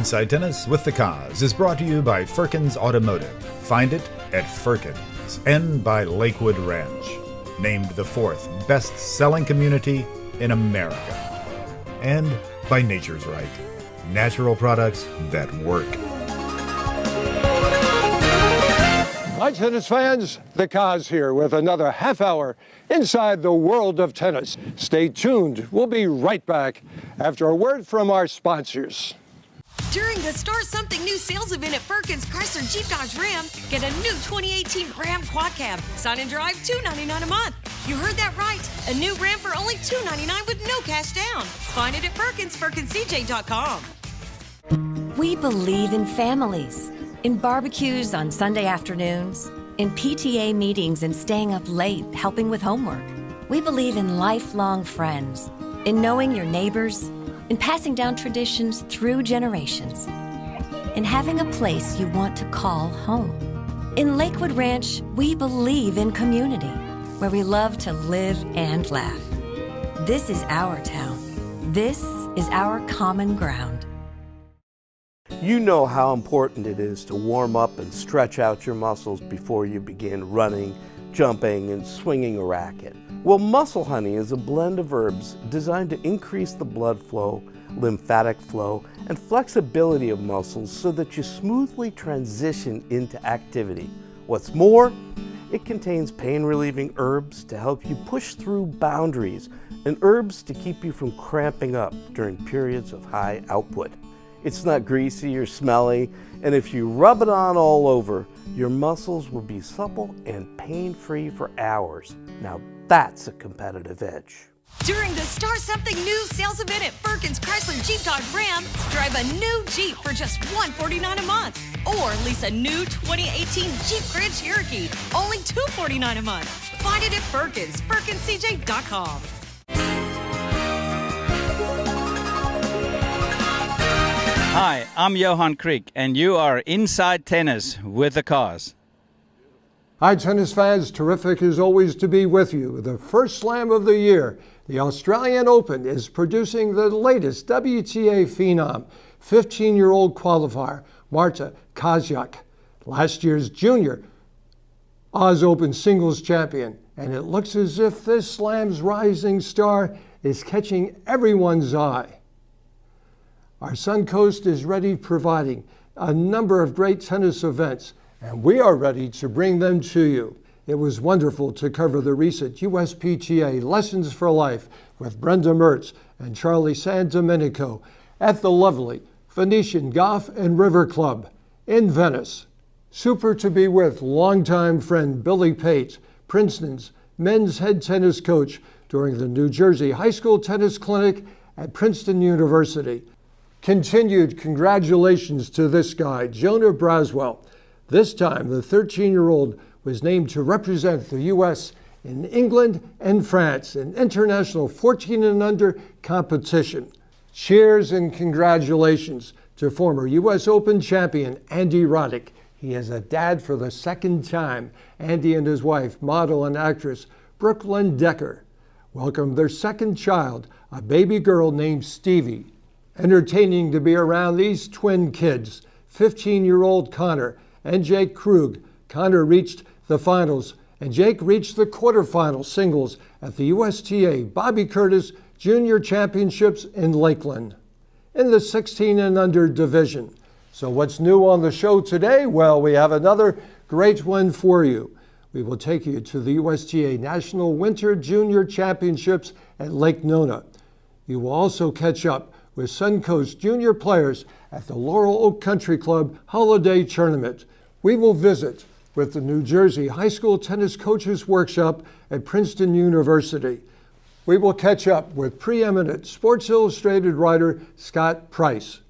Inside Tennis with the Cause is brought to you by Firkins Automotive. Find it at Firkins, and by Lakewood Ranch, named the 4th best-selling community in America. And by Nature's Right, natural products that work. Hi, tennis fans. The Cause here with another half hour inside the world of tennis. Stay tuned. We'll be right back after a word from our sponsors. During the Start Something New sales event at Firkins Chrysler Jeep Dodge Ram, get a new 2018 Ram Quad Cab. Sign and drive $299 a month. You heard that right. A new Ram for only $299 with no cash down. Find it at Firkins, FirkinsCJ.com. We believe in families, in barbecues on Sunday afternoons, in PTA meetings and staying up late helping with homework. We believe in lifelong friends, in knowing your neighbors, in passing down traditions through generations, in having a place you want to call home. In Lakewood Ranch, we believe in community, where we love to live and laugh. This is our town. This is our common ground. You know how important it is to warm up and stretch out your muscles before you begin running, jumping, and swinging a racket. Well, Muscle Honey is a blend of herbs designed to increase the blood flow, lymphatic flow, and flexibility of muscles so that you smoothly transition into activity. What's more, it contains pain-relieving herbs to help you push through boundaries and herbs to keep you from cramping up during periods of high output. It's not greasy or smelly, and if you rub it on all over, your muscles will be supple and pain-free for hours. Now that's a competitive edge. During the Start Something New sales event at Firkins Chrysler Jeep Dodge Ram, drive a new Jeep for just $149 a month. Or lease a new 2018 Jeep Grand Cherokee, only $249 a month. Find it at Firkins, FirkinsCJ.com. Hi, I'm Johan Kriek, and you are Inside Tennis with the Cause. Hi, tennis fans. Terrific as always to be with you. The first slam of the year, the Australian Open, is producing the latest WTA phenom, 15-year-old qualifier, Marta Kozyak, last year's junior Oz Open singles champion. And it looks as if this slam's rising star is catching everyone's eye. Our Suncoast is ready, providing a number of great tennis events, and we are ready to bring them to you. It was wonderful to cover the recent USPTA Lessons for Life with Brenda Mertz and Charlie San Domenico at the lovely Venetian Golf and River Club in Venice. Super to be with longtime friend Billy Pate, Princeton's men's head tennis coach during the New Jersey High School Tennis Clinic at Princeton University. Continued congratulations to this guy, Jonah Braswell. This time, the 13-year-old was named to represent the U.S. in England and France in international 14 and under competition. Cheers and congratulations to former U.S. Open champion Andy Roddick. He is a dad for the second time. Andy and his wife, model and actress Brooklyn Decker, welcomed their second child, a baby girl named Stevie. Entertaining to be around these twin kids, 15-year-old Connor and Jake Krug. Connor reached the finals and Jake reached the quarterfinal singles at the USTA Bobby Curtis Junior Championships in Lakeland in the 16 and under division. So what's new on the show today? Well, we have another great one for you. We will take you to the USTA National Winter Junior Championships at Lake Nona. You will also catch up with Suncoast junior players at the Laurel Oak Country Club Holiday Tournament. We will visit with the New Jersey High School Tennis Coaches Workshop at Princeton University. We will catch up with preeminent Sports Illustrated writer Scott Price,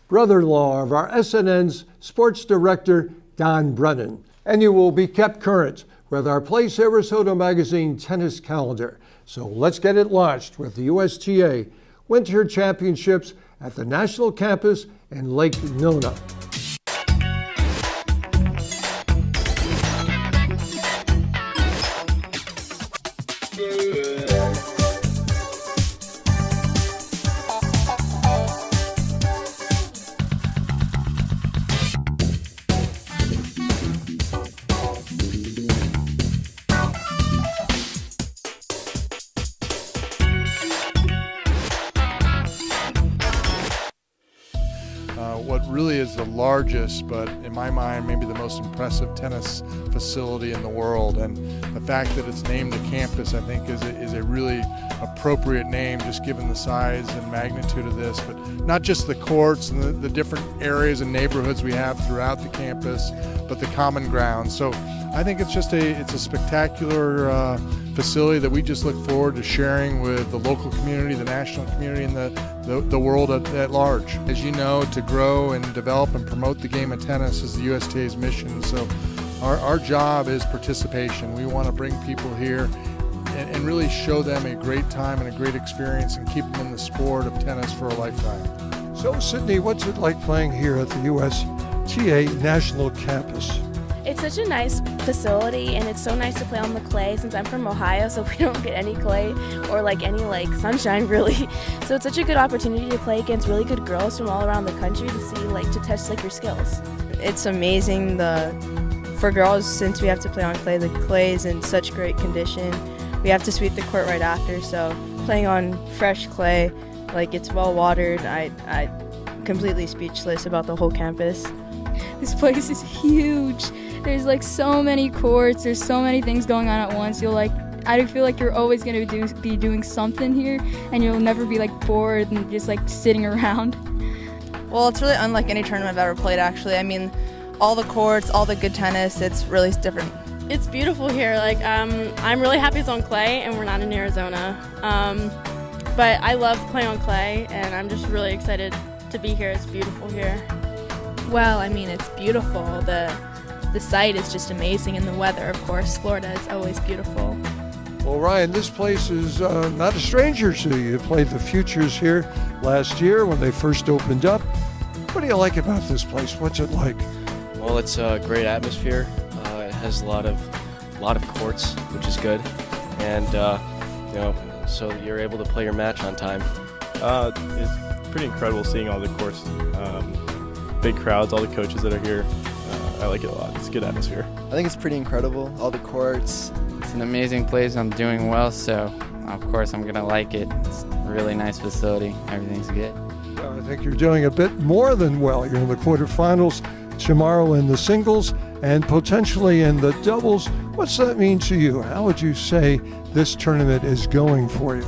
brother-in-law of our SNN's sports director Don Brennan. And you will be kept current with our Play Sarasota Magazine tennis calendar. So let's get it launched with the USTA Winter Championships at the National Campus in Lake Nona. what really is the largest, but in my mind, maybe the most impressive tennis facility in the world. And the fact that it's named a campus, I think, is a really appropriate name, just given the size and magnitude of this. But not just the courts and the different areas and neighborhoods we have throughout the campus, but the common ground. So I think it's a spectacular facility that we just look forward to sharing with the local community, the national community, and the world at large. As you know, to grow and develop and promote the game of tennis is the USTA's mission. So our job is participation. We want to bring people here and really show them a great time and a great experience and keep them in the sport of tennis for a lifetime. So, Sydney, what's it like playing here at the USTA National Campus? It's such a nice facility, and it's so nice to play on the clay since I'm from Ohio, so we don't get any clay or any sunshine really. So it's such a good opportunity to play against really good girls from all around the country to see to test your skills. It's amazing for girls, since we have to play on clay. The clay is in such great condition. We have to sweep the court right after, so playing on fresh clay, it's well watered. I completely speechless about the whole campus. This place is huge. There's so many courts, there's so many things going on at once. I feel like you're always going to be doing something here, and you'll never be bored and just sitting around. Well, it's really unlike any tournament I've ever played, actually. I mean, all the courts, all the good tennis, it's really different. It's beautiful here. I'm really happy it's on clay and we're not in Arizona. But I love playing on clay, and I'm just really excited to be here. It's beautiful here. Well, I mean, it's beautiful. The site is just amazing, and the weather, of course. Florida is always beautiful. Well, Ryan, this place is not a stranger to you. You played the Futures here last year when they first opened up. What do you like about this place? What's it like? Well, it's a great atmosphere. It has a lot of courts, which is good, and so you're able to play your match on time. It's pretty incredible seeing all the courts, big crowds, all the coaches that are here. I like it a lot. It's a good atmosphere. I think it's pretty incredible, all the courts. It's an amazing place. I'm doing well, so of course I'm going to like it. It's a really nice facility. Everything's good. I think you're doing a bit more than well. You're in the quarterfinals tomorrow in the singles and potentially in the doubles. What's that mean to you? How would you say this tournament is going for you?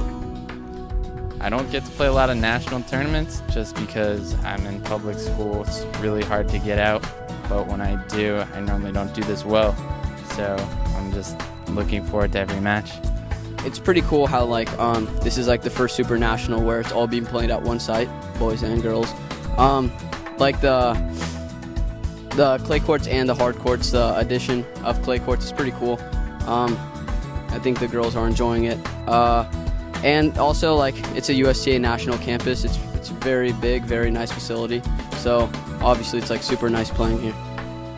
I don't get to play a lot of national tournaments just because I'm in public school. It's really hard to get out. But when I do, I normally don't do this well. So I'm just looking forward to every match. It's pretty cool how this is the first Super National where it's all being played at one site, boys and girls. The clay courts and the hard courts, the addition of clay courts is pretty cool. I think the girls are enjoying it. And also it's a USTA National campus. It's a very big, very nice facility. So obviously it's super nice playing here.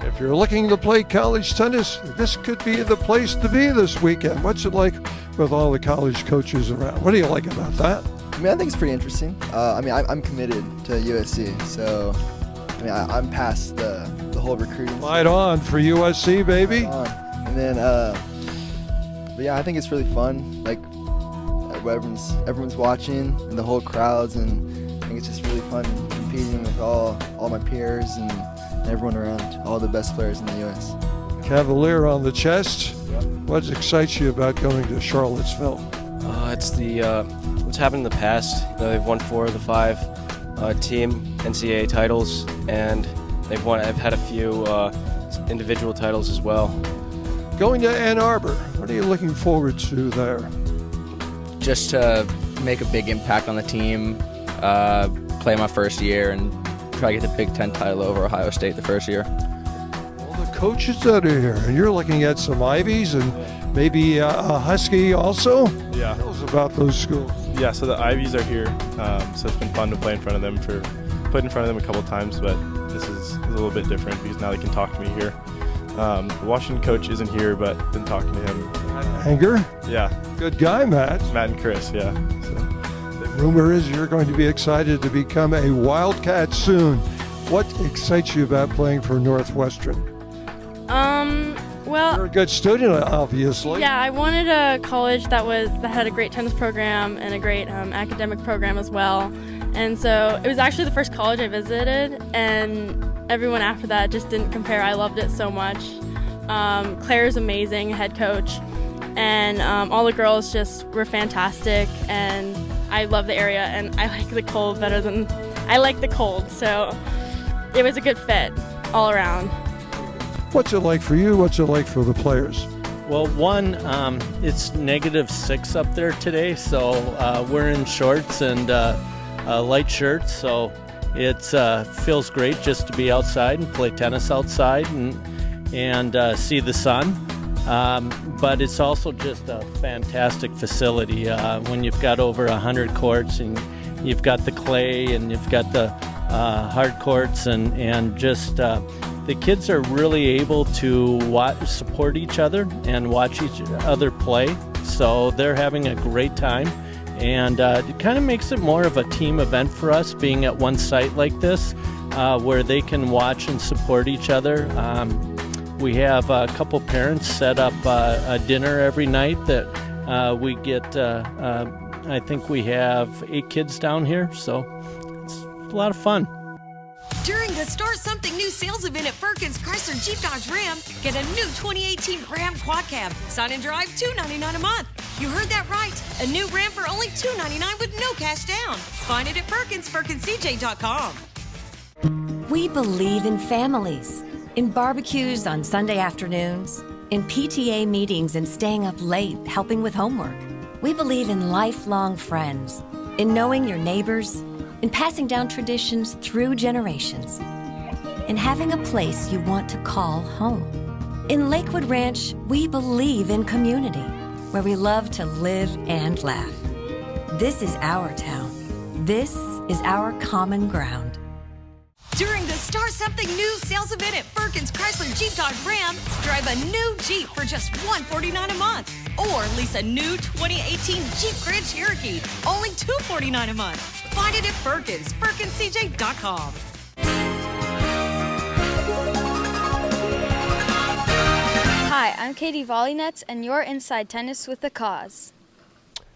If you're looking to play college tennis, this could be the place to be this weekend. What's it like with all the college coaches around? What do you like about that? I mean, I think it's pretty interesting. I'm committed to USC, so I'm past the whole recruiting. Light on for USC, baby. And then, but yeah, I think it's really fun. Everyone's watching, and the whole crowds, and I think it's just really fun competing with all my peers and everyone around, all the best players in the U.S. Cavalier on the chest. What excites you about going to Charlottesville? It's what's happened in the past. They've won 4 of the 5 team NCAA titles, and I've had a few individual titles as well. Going to Ann Arbor, what are you looking forward to there? Just to make a big impact on the team, play my first year, and try to get the Big Ten title over Ohio State the first year. All the coaches that are here, and you're looking at some Ivies and maybe a Husky also? Yeah. Tell us about those schools. Yeah, so the Ivies are here, so it's been fun to play in front of them. Played in front of them a couple times, but this is a little bit different because now they can talk to me here. The Washington coach isn't here, but been talking to him. Anger? Yeah. Good guy, Matt. Matt and Chris, yeah. Rumor is you're going to be excited to become a Wildcat soon. What excites you about playing for Northwestern? Well, you're a good student, obviously. Yeah, I wanted a college that had a great tennis program and a great academic program as well. And so it was actually the first college I visited, and everyone after that just didn't compare. I loved it so much. Claire's amazing, head coach, and all the girls just were fantastic, and I love the area, and I like the cold better than I like the cold, so it was a good fit all around. What's it like for you? What's it like for the players? Well, one, it's -6 up there today, so we're in shorts and light shirts, so it feels great just to be outside and play tennis outside and see the sun. But it's also just a fantastic facility when you've got over 100 courts and you've got the clay and you've got the hard courts and just the kids are really able to support each other and watch each other play. So they're having a great time, and it kind of makes it more of a team event for us being at one site like this where they can watch and support each other. We have a couple parents set up a dinner every night that we get, I think we have 8 kids down here, so it's a lot of fun. During the Start Something New sales event at Firkins Chrysler Jeep Dodge Ram, get a new 2018 Ram Quad Cab. Sign and drive $299 a month. You heard that right. A new Ram for only $299 with no cash down. Find it at FirkinsCJ.com. We believe in families, in barbecues on Sunday afternoons, in PTA meetings and staying up late helping with homework. We believe in lifelong friends, in knowing your neighbors, in passing down traditions through generations, in having a place you want to call home. In Lakewood Ranch, we believe in community, where we love to live and laugh. This is our town. This is our common ground. During the Start Something New sales event at Firkins Chrysler Jeep Dodge Ram, drive a new Jeep for just $149 a month. Or lease a new 2018 Jeep Grand Cherokee, only $249 a month. Find it at Firkins, FirkinsCJ.com. Hi, I'm Katie Volleynets, and you're Inside Tennis with the Cause.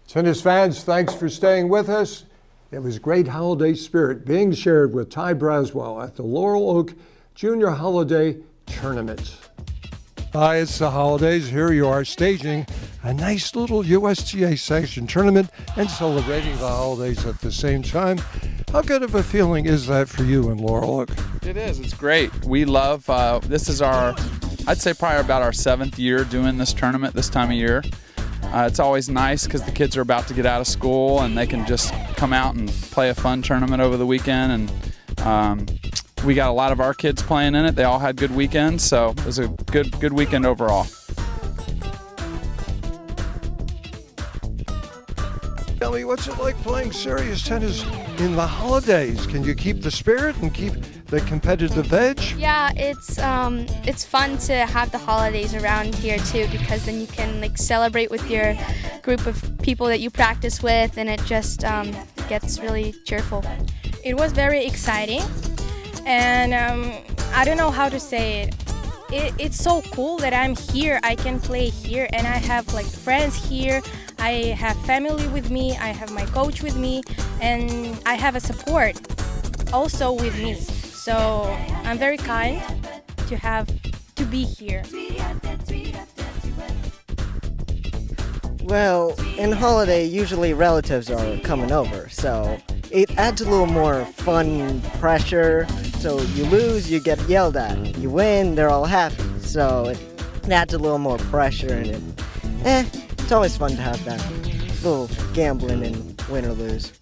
Tennis fans, thanks for staying with us. It was great holiday spirit being shared with Ty Braswell at the Laurel Oak Junior Holiday Tournament. Hi, it's the holidays. Here you are staging a nice little USTA sanctioned tournament and celebrating the holidays at the same time. How good of a feeling is that for you in Laurel Oak? It is. It's great. We love, this is our, I'd say probably about our 7th year doing this tournament this time of year. It's always nice because the kids are about to get out of school and they can just come out and play a fun tournament over the weekend. And we got a lot of our kids playing in it. They all had good weekends, so it was a good weekend overall. Tell me, what's it like playing serious tennis in the holidays? Can you keep the spirit and keep the competitive edge? Yeah, it's fun to have the holidays around here too, because then you can like celebrate with your group of people that you practice with, and it just gets really cheerful. It was very exciting, and I don't know how to say it. It's so cool that I'm here. I can play here, and I have like friends here. I have family with me. I have my coach with me, and I have a support also with me. So I'm very kind to be here. Well, in holiday, usually relatives are coming over, so it adds a little more fun pressure. So you lose, you get yelled at. You win, they're all happy. So it adds a little more pressure, and it's always fun to have that little gambling and win or lose.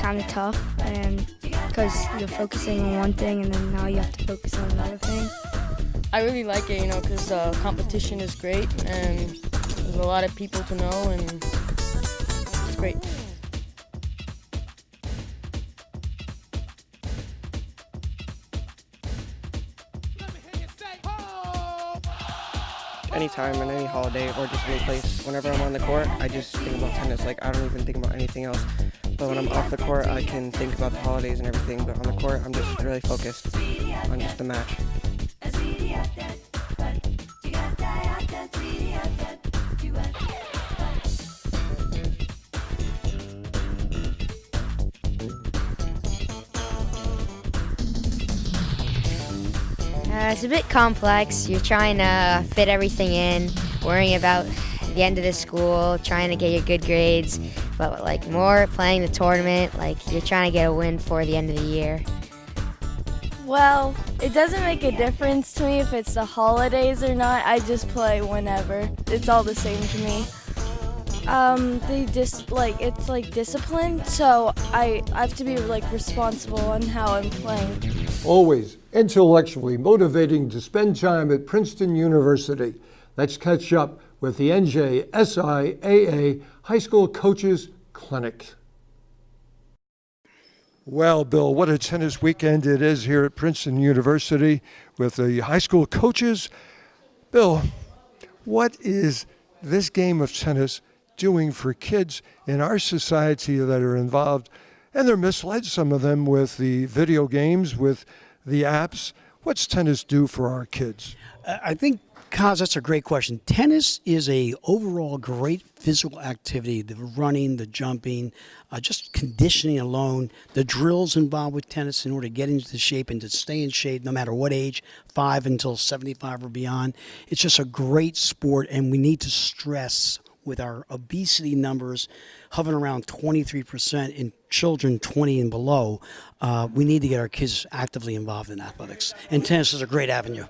Kind of tough, and because you're focusing on one thing and then now you have to focus on another thing. I really like it, because the competition is great and there's a lot of people to know, and it's great. Anytime on any holiday or just any place, whenever I'm on the court, I just think about tennis. Like, I don't even think about anything else. But when I'm off the court, I can think about the holidays and everything. But on the court, I'm just really focused on just the match. It's a bit complex. You're trying to fit everything in, worrying about the end of the school, trying to get your good grades, but like more playing the tournament, like you're trying to get a win for the end of the year. Well, it doesn't make a difference to me if it's the holidays or not. I just play whenever. It's all the same to me. It's like discipline, so I have to be like responsible on how I'm playing. Always intellectually motivating to spend time at Princeton University. Let's catch up with the NJSIAA High School Coaches Clinic. Well, Bill, what a tennis weekend it is here at Princeton University with the high school coaches. Bill, what is this game of tennis doing for kids in our society that are involved? And they're misled, some of them, with the video games, with the apps. What's tennis do for our kids? I think, Kaz, that's a great question. Tennis is a overall great physical activity. The running, the jumping, just conditioning alone, the drills involved with tennis in order to get into shape and to stay in shape no matter what age, 5 until 75 or beyond. It's just a great sport, and we need to stress with our obesity numbers hovering around 23% in children 20 and below, we need to get our kids actively involved in athletics. And tennis is a great avenue.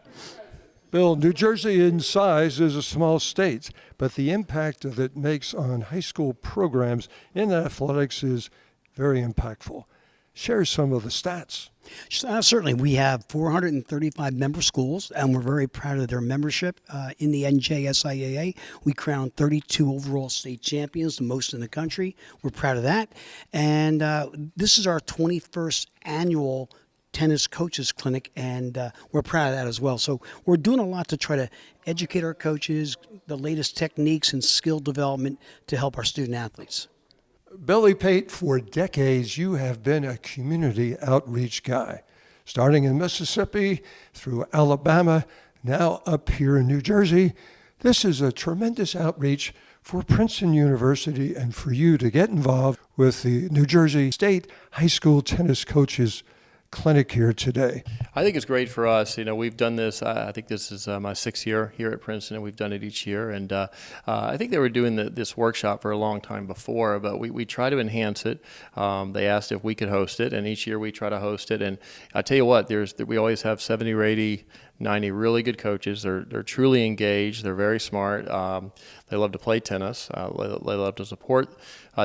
Bill, New Jersey in size is a small state, but the impact that it makes on high school programs in athletics is very impactful. Share some of the stats. Certainly. We have 435 member schools, and we're very proud of their membership in the NJSIAA. We crowned 32 overall state champions, the most in the country. We're proud of that. And this is our 21st annual tennis coaches clinic, and we're proud of that as well. So we're doing a lot to try to educate our coaches, the latest techniques and skill development to help our student athletes. Billy Pate, for decades you have been a community outreach guy, starting in Mississippi, through Alabama, now up here in New Jersey. This is a tremendous outreach for Princeton University and for you to get involved with the New Jersey State High School Tennis Coaches Clinic here today. I think it's great for us. You know, we've done this, I think this is my 6th year here at Princeton, and we've done it each year. And I think they were doing this workshop for a long time before, but we try to enhance it. They asked if we could host it, and each year we try to host it. And I tell you what, we always have 70 or 80, 90 really good coaches. They're truly engaged. They're very smart. They love to play tennis. They love to support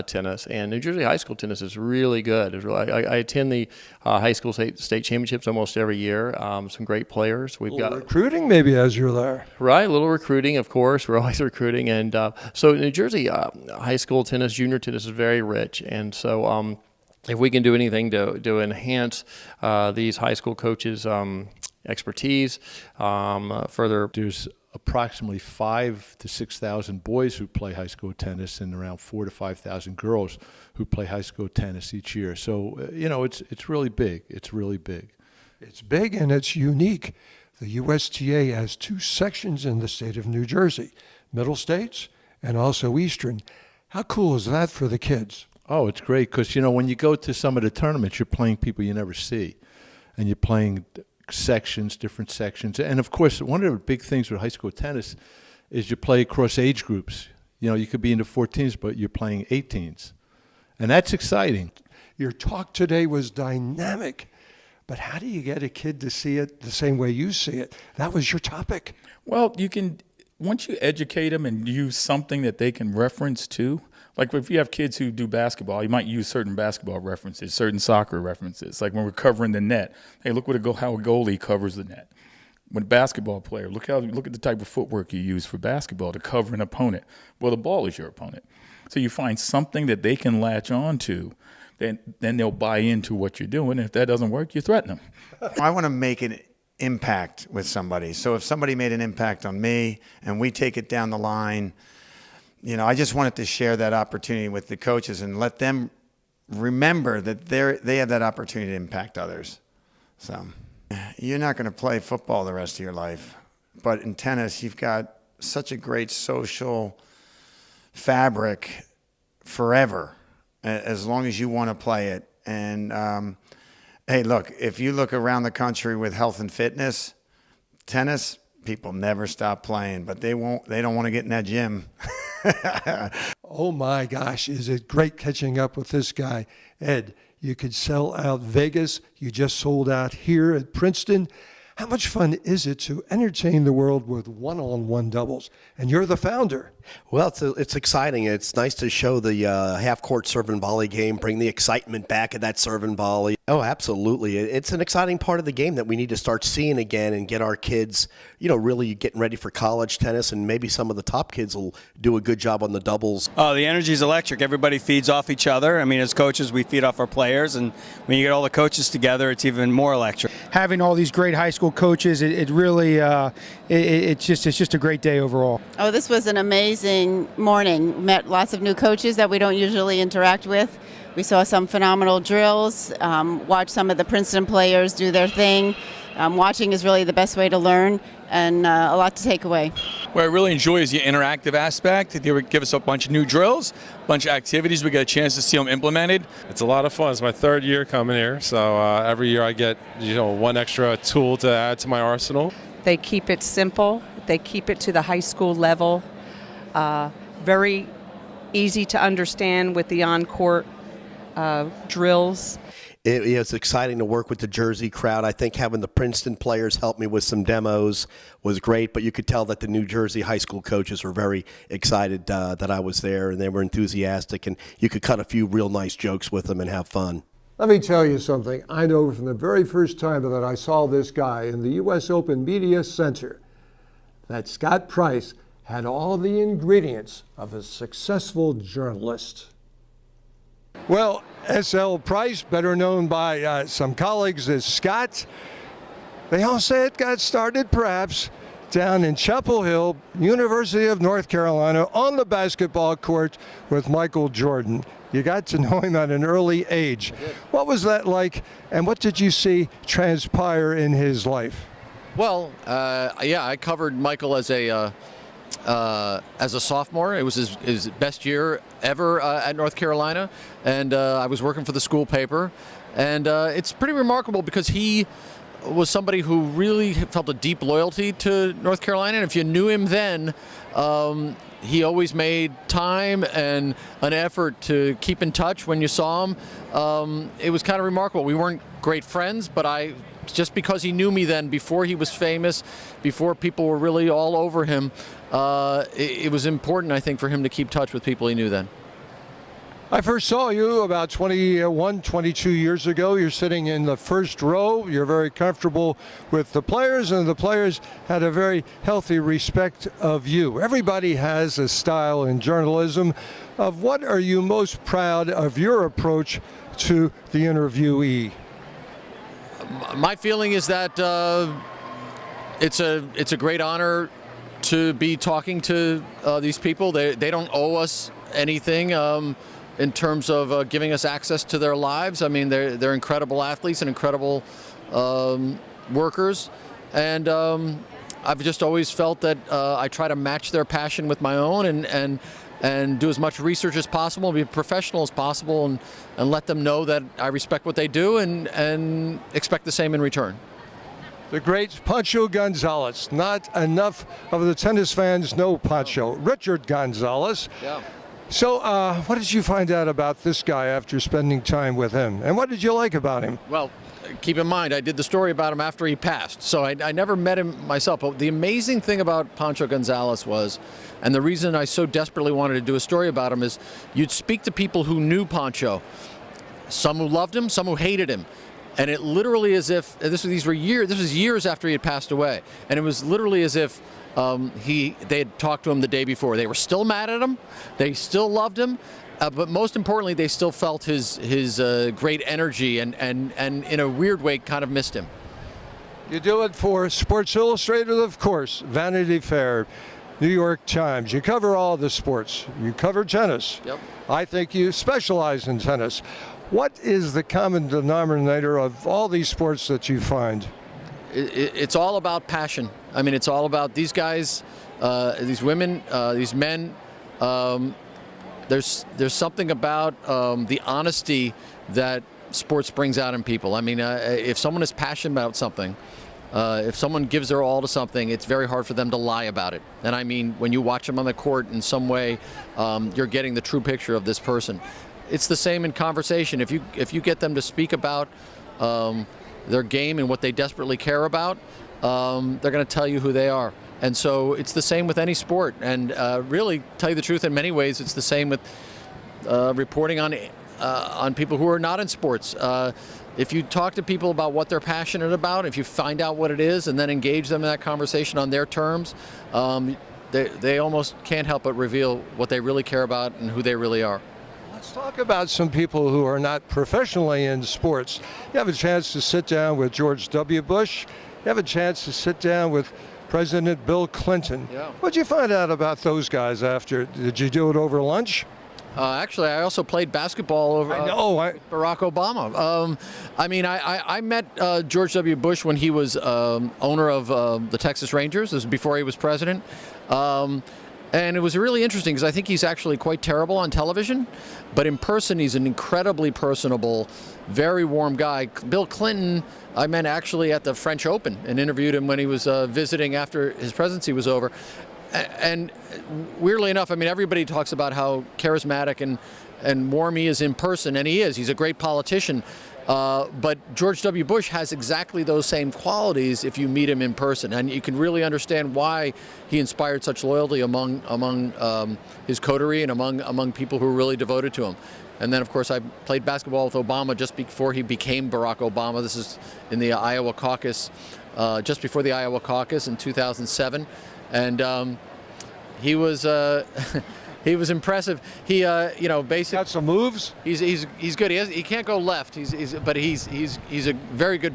tennis. And New Jersey high school tennis is really good. I attend the high school state championships almost every year. Some great players. We've got recruiting maybe as you're there. Right, a little recruiting, of course. We're always recruiting. And so New Jersey high school tennis, junior tennis is very rich. And so if we can do anything to enhance these high school coaches' expertise, further. There's approximately 5,000 to 6,000 boys who play high school tennis and around 4,000 to 5,000 girls who play high school tennis each year. So, you know, it's really big. It's really big. It's big and it's unique. The USTA has 2 sections in the state of New Jersey, Middle States and also Eastern. How cool is that for the kids? Oh, it's great because, you know, when you go to some of the tournaments, you're playing people you never see. And you're playing sections, different sections. And, of course, one of the big things with high school tennis is you play across age groups. You know, you could be in the 14s, but you're playing 18s. And that's exciting. Your talk today was dynamic. But how do you get a kid to see it the same way you see it? That was your topic. Well, you can, once you educate them and use something that they can reference to, like if you have kids who do basketball, you might use certain basketball references, certain soccer references. Like when we're covering the net, hey, look how a goalie covers the net. When a basketball player, look at the type of footwork you use for basketball to cover an opponent. Well, the ball is your opponent. So you find something that they can latch on to, then they'll buy into what you're doing. And if that doesn't work, you threaten them. I want to make an impact with somebody. So if somebody made an impact on me and we take it down the line, you know, I just wanted to share that opportunity with the coaches and let them remember that they have that opportunity to impact others. So you're not going to play football the rest of your life, but in tennis, you've got such a great social fabric forever, as long as you want to play it. And hey, look, if you look around the country with health and fitness, tennis, people never stop playing, but they don't want to get in that gym. Oh my gosh, is it great catching up with this guy. Ed, you could sell out Vegas. You just sold out here at Princeton. How much fun is it to entertain the world with one-on-one doubles? And you're the founder. Well, it's exciting. It's nice to show the half-court serve and volley game, bring the excitement back of that serve and volley. Oh, absolutely. It's an exciting part of the game that we need to start seeing again and get our kids, really getting ready for college tennis, and maybe some of the top kids will do a good job on the doubles. Oh, the energy is electric. Everybody feeds off each other. I mean, as coaches, we feed off our players, and when you get all the coaches together, it's even more electric. Having all these great high school coaches, it really, it's just a great day overall. Oh, this was an amazing morning. Met lots of new coaches that we don't usually interact with. We saw some phenomenal drills, watched some of the Princeton players do their thing. Watching is really the best way to learn, and a lot to take away. What I really enjoy is the interactive aspect. They would give us a bunch of new drills, a bunch of activities. We get a chance to see them implemented. It's a lot of fun. It's my third year coming here, so every year I get one extra tool to add to my arsenal. They keep it simple. They keep it to the high school level. Very easy to understand with the on-court drills. It's exciting to work with the Jersey crowd. I think having the Princeton players help me with some demos was great, but you could tell that the New Jersey high school coaches were very excited that I was there, and they were enthusiastic, and you could cut a few real nice jokes with them and have fun. Let me tell you something. I know from the very first time that I saw this guy in the U.S. Open Media Center that Scott Price had all the ingredients of a successful journalist. Well, S.L. Price, better known by some colleagues as Scott, they all say it got started perhaps down in Chapel Hill, University of North Carolina, on the basketball court with Michael Jordan. You got to know him at an early age. What was that like, and what did you see transpire in his life? Well, I covered Michael as a sophomore. It was his best year ever at North Carolina, and I was working for the school paper. And it's pretty remarkable because he was somebody who really felt a deep loyalty to North Carolina, and if you knew him then, he always made time and an effort to keep in touch when you saw him. It was kind of remarkable. We weren't great friends, but just because he knew me then, before he was famous, before people were really all over him, it was important, I think, for him to keep touch with people he knew then. I first saw you about 22 years ago. You're sitting in the first row. You're very comfortable with the players, and the players had a very healthy respect of you. Everybody has a style in journalism. Of what are you most proud of your approach to the interviewee? My feeling is that it's a great honor to be talking to these people. They don't owe us anything in terms of giving us access to their lives. I mean, they're incredible athletes and incredible workers, and I've just always felt that I try to match their passion with my own and do as much research as possible, be professional as possible, and let them know that I respect what they do and expect the same in return. The great Pancho Gonzalez. Not enough of the tennis fans know Pancho. Richard Gonzalez. Yeah. So what did you find out about this guy after spending time with him? And what did you like about him? Well, keep in mind, I did the story about him after he passed, so I never met him myself. But the amazing thing about Pancho Gonzalez was, and the reason I so desperately wanted to do a story about him, is you'd speak to people who knew Pancho, some who loved him, some who hated him. And it literally as if, this was years after he had passed away, and it was literally as if they had talked to him the day before. They were still mad at him, they still loved him, but most importantly, they still felt his great energy and in a weird way kind of missed him. You do it for Sports Illustrated, of course, Vanity Fair, New York Times. You cover all the sports. You cover tennis. Yep. I think you specialize in tennis. What is the common denominator of all these sports that you find? It's all about passion. I mean, it's all about these guys, these women, these men. There's something about the honesty that sports brings out in people. I mean, if someone is passionate about something, If someone gives their all to something, it's very hard for them to lie about it. And I mean, when you watch them on the court in some way, you're getting the true picture of this person. It's the same in conversation. If you get them to speak about their game and what they desperately care about, they're going to tell you who they are. And so it's the same with any sport. And really, tell you the truth, in many ways, it's the same with reporting on people who are not in sports. If you talk to people about what they're passionate about, if you find out what it is and then engage them in that conversation on their terms, they almost can't help but reveal what they really care about and who they really are. Let's talk about some people who are not professionally in sports. You have a chance to sit down with George W. Bush. You have a chance to sit down with President Bill Clinton. Yeah. What'd you find out about those guys after? Did you do it over lunch? Actually, I also played basketball over Barack Obama. I mean, I met George W. Bush when he was owner of the Texas Rangers. This was before he was president. And it was really interesting because I think he's actually quite terrible on television, but in person he's an incredibly personable, very warm guy. Bill Clinton, I met actually at the French Open and interviewed him when he was visiting after his presidency was over. And weirdly enough, I mean, everybody talks about how charismatic and warm he is in person, and he is. He's a great politician. But George W. Bush has exactly those same qualities if you meet him in person, and you can really understand why he inspired such loyalty among his coterie and among people who were really devoted to him. And then, of course, I played basketball with Obama just before he became Barack Obama. This is in the Iowa caucus, just before the Iowa caucus in 2007, and he was. He was impressive. He, you know, basically got some moves. He's good. He can't go left. But he's a very good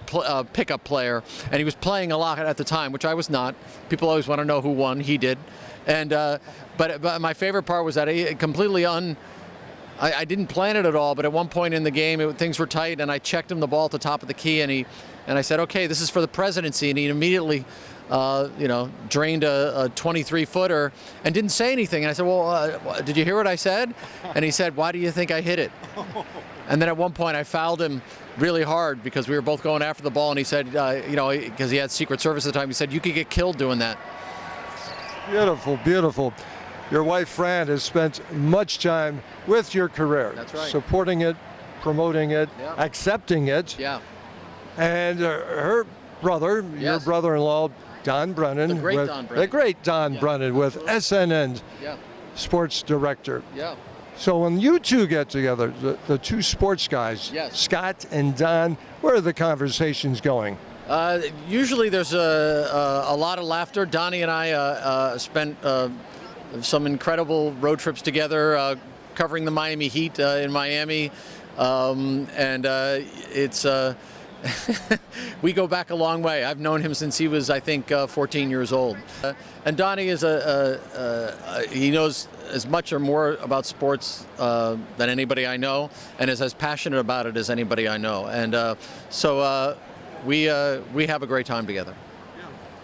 pickup player, and he was playing a lot at the time, which I was not. People always want to know who won. He did, and but my favorite part was that he completely I didn't plan it at all, but at one point in the game, things were tight, and I checked him the ball at the top of the key, and I said, okay, this is for the presidency, and he immediately. Drained a 23-footer and didn't say anything. And I said, well, did you hear what I said? And he said, why do you think I hit it? And then at one point I fouled him really hard because we were both going after the ball. And he said, because he had Secret Service at the time, he said, you could get killed doing that. Beautiful, beautiful. Your wife, Fran, has spent much time with your career. That's right. Supporting it, promoting it, accepting it. Yeah. And her brother, your brother-in-law, Don Brennan, the great Don Brennan with SNN sports director. Yeah. So when you two get together, the two sports guys, Scott and Don, where are the conversations going? Usually there's a lot of laughter. Donnie and I spent some incredible road trips together, covering the Miami Heat in Miami, and it's. We go back a long way. I've known him since he was, I think, 14 years old. And Donnie is he knows as much or more about sports than anybody I know, and is as passionate about it as anybody I know. And so we have a great time together.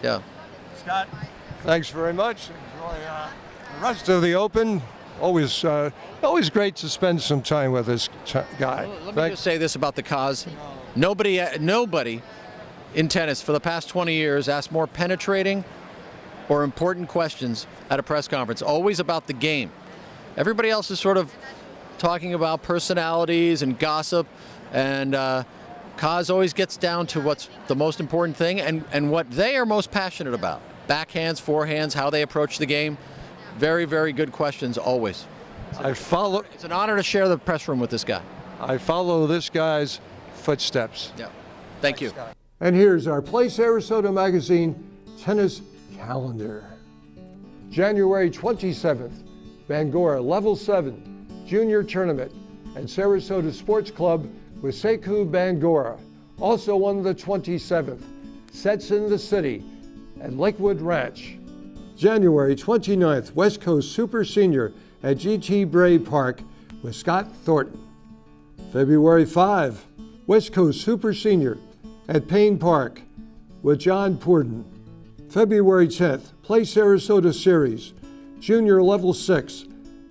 Yeah. Scott, thanks very much. Enjoy the rest of the Open. Always great to spend some time with this guy. Well, let me just say this about the cause. Nobody in tennis for the past 20 years asked more penetrating or important questions at a press conference, always about the game. Everybody else is sort of talking about personalities and gossip, and Kaz always gets down to what's the most important thing and what they are most passionate about. Backhands, forehands, how they approach the game. Very, very good questions always. It's an honor to share the press room with this guy. I follow this guy's footsteps. Yeah. Thank you. And here's our Play Sarasota Magazine tennis calendar. January 27th, Bangor Level 7 Junior Tournament at Sarasota Sports Club with Sekou Bangora. Also on the 27th, Sets in the City at Lakewood Ranch. January 29th, West Coast Super Senior at GT Bray Park with Scott Thornton. February 5, West Coast Super Senior at Payne Park with John Pourden. February 10th, Play Sarasota Series, Junior Level 6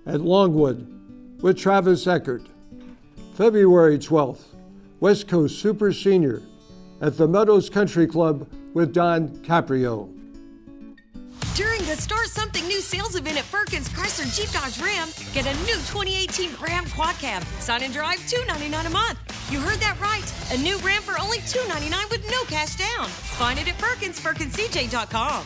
at Longwood with Travis Eckert. February 12th, West Coast Super Senior at the Meadows Country Club with Don Caprio. During the Start Something New sales event at Firkins Chrysler Jeep Dodge Ram, get a new 2018 Ram Quad Cab. Sign and drive $299 a month. You heard that right. A new Ram for only $299 with no cash down. Find it at Firkins, FirkinsCJ.com.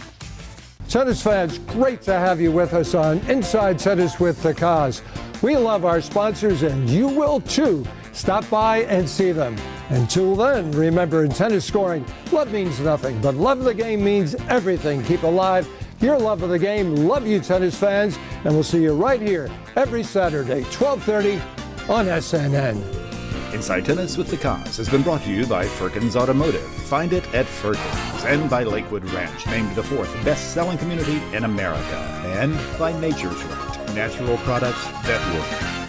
Tennis fans, great to have you with us on Inside Tennis with the Cause. We love our sponsors, and you will too. Stop by and see them. Until then, remember, in tennis scoring, love means nothing, but love of the game means everything. Keep alive your love of the game. Love you, tennis fans, and we'll see you right here every Saturday, 12:30 on SNN. Inside Tennis with the Cause has been brought to you by Firkins Automotive. Find it at Firkins, and by Lakewood Ranch, named the 4th best-selling community in America, and by Nature's Right, natural products that work.